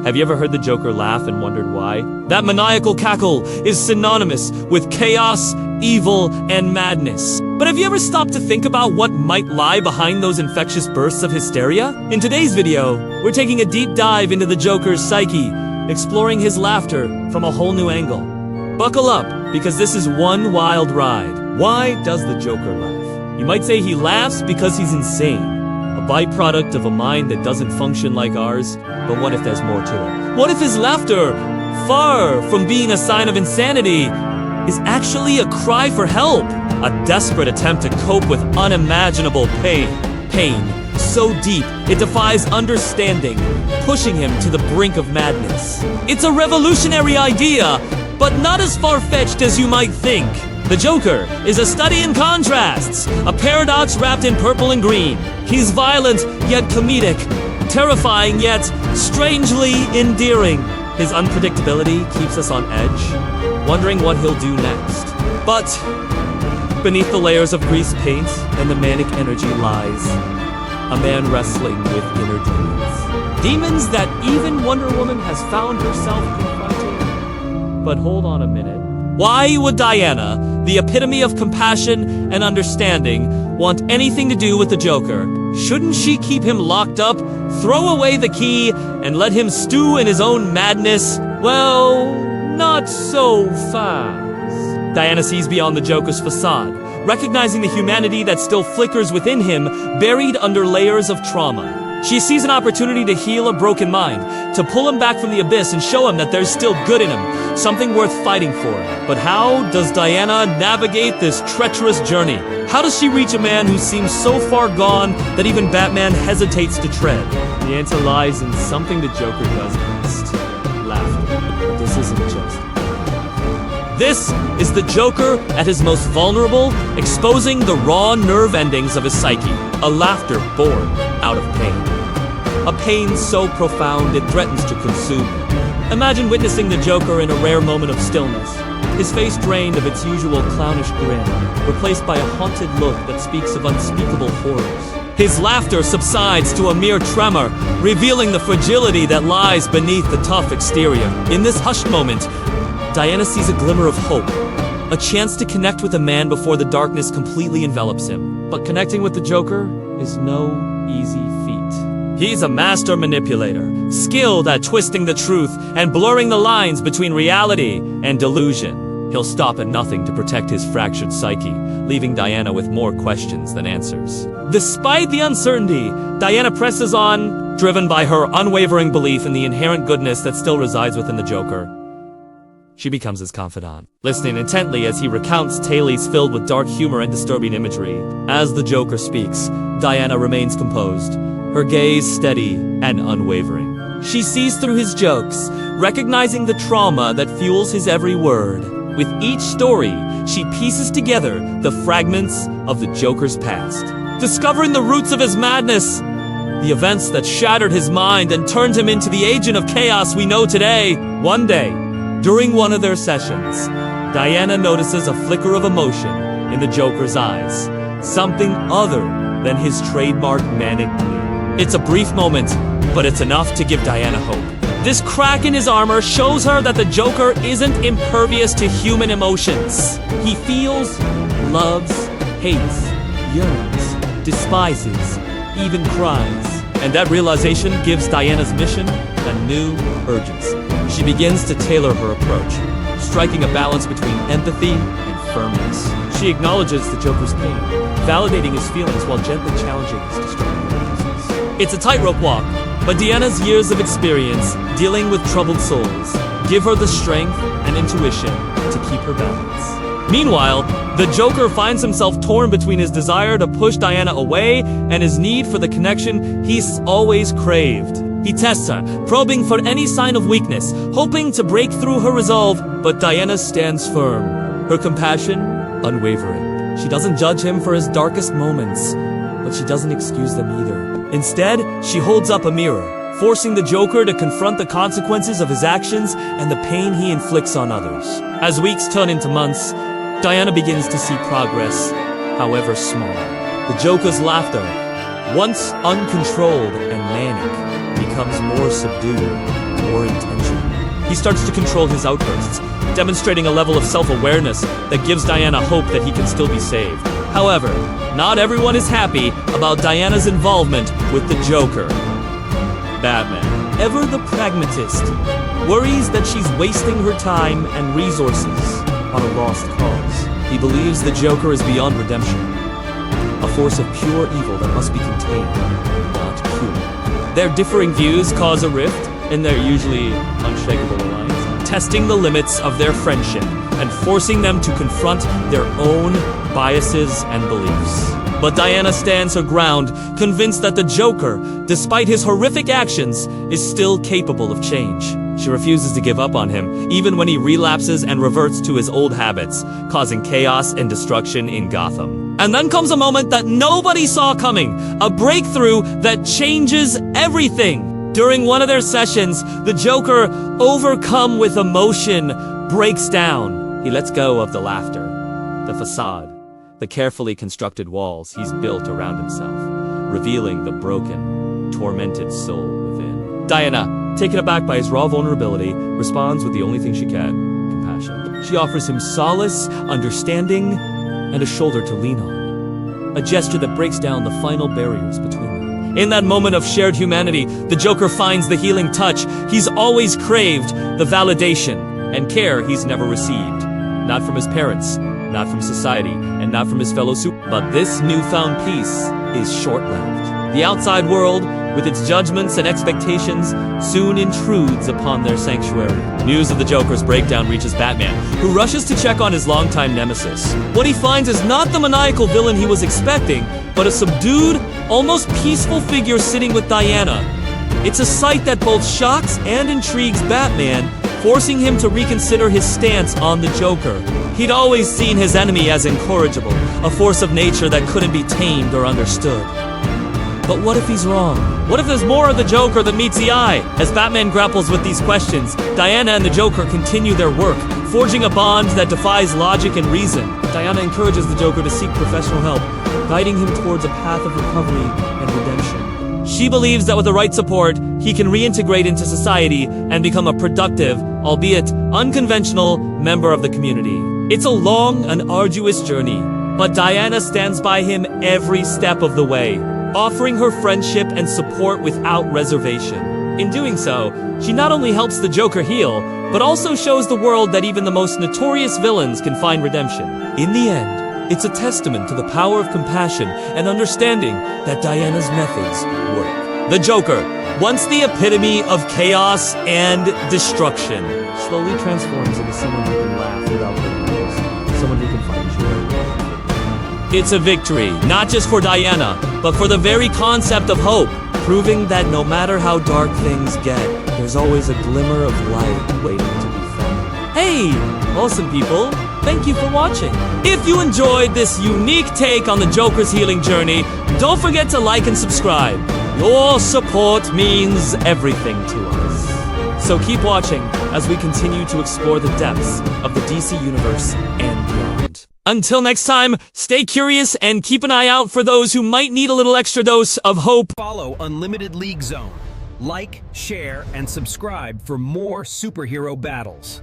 Have you ever heard the Joker laugh and wondered why? That maniacal cackle is synonymous with chaos, evil, and madness. But have you ever stopped to think about what might lie behind those infectious bursts of hysteria? In today's video, we're taking a deep dive into the Joker's psyche, exploring his laughter from a whole new angle. Buckle up, because this is one wild ride. Why does the Joker laugh? You might say he laughs because he's insane, a byproduct of a mind that doesn't function like ours. But what if there's more to it? What if his laughter, far from being a sign of insanity, is actually a cry for help? A desperate attempt to cope with unimaginable pain. Pain so deep, it defies understanding, pushing him to the brink of madness. It's a revolutionary idea, but not as far-fetched as you might think. The Joker is a study in contrasts, a paradox wrapped in purple and green. He's violent, yet comedic, terrifying, yet strangely endearing. His unpredictability keeps us on edge, wondering what he'll do next. But beneath the layers of grease paint and the manic energy lies a man wrestling with inner demons. Demons that even Wonder Woman has found herself confronting. But hold on a minute. Why would Diana, the epitome of compassion and understanding, want anything to do with the Joker? Shouldn't she keep him locked up, throw away the key, and let him stew in his own madness? Well, not so fast. Diana sees beyond the Joker's facade, recognizing the humanity that still flickers within him, buried under layers of trauma. She sees an opportunity to heal a broken mind, to pull him back from the abyss and show him that there's still good in him, something worth fighting for. But how does Diana navigate this treacherous journey? How does she reach a man who seems so far gone that even Batman hesitates to tread? The answer lies in something the Joker does best: laughter. But this isn't just. This is the Joker at his most vulnerable, exposing the raw nerve endings of his psyche. A laughter born out of pain. A pain so profound it threatens to consume him. Imagine witnessing the Joker in a rare moment of stillness, his face drained of its usual clownish grin, replaced by a haunted look that speaks of unspeakable horrors. His laughter subsides to a mere tremor, revealing the fragility that lies beneath the tough exterior. In this hushed moment, Diana sees a glimmer of hope, a chance to connect with a man before the darkness completely envelops him. But connecting with the Joker is no easy feat. He's a master manipulator, skilled at twisting the truth and blurring the lines between reality and delusion. He'll stop at nothing to protect his fractured psyche, leaving Diana with more questions than answers. Despite the uncertainty, Diana presses on, driven by her unwavering belief in the inherent goodness that still resides within the Joker. She becomes his confidant, listening intently as he recounts tales filled with dark humor and disturbing imagery. As the Joker speaks, Diana remains composed, her gaze steady and unwavering. She sees through his jokes, recognizing the trauma that fuels his every word. With each story, she pieces together the fragments of the Joker's past, discovering the roots of his madness, the events that shattered his mind and turned him into the agent of chaos we know today. One day, during one of their sessions, Diana notices a flicker of emotion in the Joker's eyes, something other than his trademark manic glee. It's a brief moment, but it's enough to give Diana hope. This crack in his armor shows her that the Joker isn't impervious to human emotions. He feels, loves, hates, yearns, despises, even cries. And that realization gives Diana's mission a new urgency. She begins to tailor her approach, striking a balance between empathy and firmness. She acknowledges the Joker's pain, validating his feelings while gently challenging his destructive impulses. It's a tightrope walk, but Diana's years of experience dealing with troubled souls give her the strength and intuition to keep her balance. Meanwhile, the Joker finds himself torn between his desire to push Diana away and his need for the connection he's always craved. He tests her, probing for any sign of weakness, hoping to break through her resolve, but Diana stands firm, her compassion unwavering. She doesn't judge him for his darkest moments, but she doesn't excuse them either. Instead, she holds up a mirror, forcing the Joker to confront the consequences of his actions and the pain he inflicts on others. As weeks turn into months, Diana begins to see progress, however small. The Joker's laughter, once uncontrolled and manic, becomes more subdued, or intention. He starts to control his outbursts, demonstrating a level of self-awareness that gives Diana hope that he can still be saved. However, not everyone is happy about Diana's involvement with the Joker. Batman, ever the pragmatist, worries that she's wasting her time and resources on a lost cause. He believes the Joker is beyond redemption, a force of pure evil that must be contained, not cured. Their differing views cause a rift in their usually unshakable alliance, testing the limits of their friendship and forcing them to confront their own biases and beliefs. But Diana stands her ground, convinced that the Joker, despite his horrific actions, is still capable of change. She refuses to give up on him, even when he relapses and reverts to his old habits, causing chaos and destruction in Gotham. And then comes a moment that nobody saw coming, a breakthrough that changes everything. During one of their sessions, the Joker, overcome with emotion, breaks down. He lets go of the laughter, the facade, the carefully constructed walls he's built around himself, revealing the broken, tormented soul within. Diana, taken aback by his raw vulnerability, responds with the only thing she can: compassion. She offers him solace, understanding, and a shoulder to lean on. A gesture that breaks down the final barriers between them. In that moment of shared humanity, the Joker finds the healing touch he's always craved, the validation and care he's never received. Not from his parents, not from society, and not from his fellow But this newfound peace is short-lived. The outside world, with its judgments and expectations, soon intrudes upon their sanctuary. News of the Joker's breakdown reaches Batman, who rushes to check on his longtime nemesis. What he finds is not the maniacal villain he was expecting, but a subdued, almost peaceful figure sitting with Diana. It's a sight that both shocks and intrigues Batman, forcing him to reconsider his stance on the Joker. He'd always seen his enemy as incorrigible, a force of nature that couldn't be tamed or understood. But what if he's wrong? What if there's more of the Joker than meets the eye? As Batman grapples with these questions, Diana and the Joker continue their work, forging a bond that defies logic and reason. Diana encourages the Joker to seek professional help, guiding him towards a path of recovery and redemption. She believes that with the right support, he can reintegrate into society and become a productive, albeit unconventional, member of the community. It's a long and arduous journey, but Diana stands by him every step of the way, offering her friendship and support without reservation. In doing so, she not only helps the Joker heal, but also shows the world that even the most notorious villains can find redemption. In the end, it's a testament to the power of compassion and understanding that Diana's methods work. The Joker, once the epitome of chaos and destruction, slowly transforms into someone who can laugh without words, someone who can find joy. It's a victory, not just for Diana, but for the very concept of hope, proving that no matter how dark things get, there's always a glimmer of light waiting to be found. Hey, awesome people! Thank you for watching. If you enjoyed this unique take on the Joker's healing journey, don't forget to like and subscribe. Your support means everything to us. So keep watching as we continue to explore the depths of the DC Universe and beyond. Until next time, stay curious and keep an eye out for those who might need a little extra dose of hope. Follow Unlimited League Zone. Like, share, and subscribe for more superhero battles.